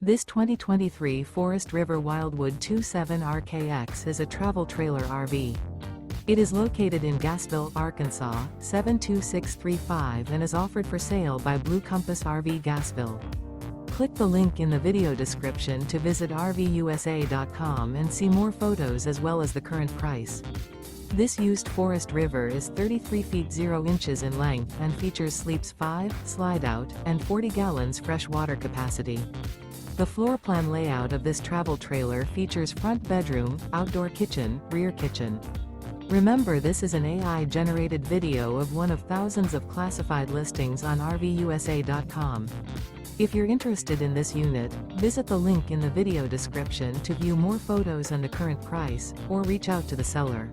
This 2023 Forest River Wildwood 27RKX is a travel trailer RV. It is located in Gassville, Arkansas, 72635 and is offered for sale by Blue Compass RV Gassville. Click the link in the video description to visit RVUSA.com and see more photos as well as the current price. This used Forest River is 33 feet 0 inches in length and features sleeps 5, slide-out, and 40 gallons fresh water capacity. The floor plan layout of this travel trailer features front bedroom, outdoor kitchen, rear kitchen. Remember, this is an AI-generated video of one of thousands of classified listings on RVUSA.com. If you're interested in this unit, visit the link in the video description to view more photos and the current price, or reach out to the seller.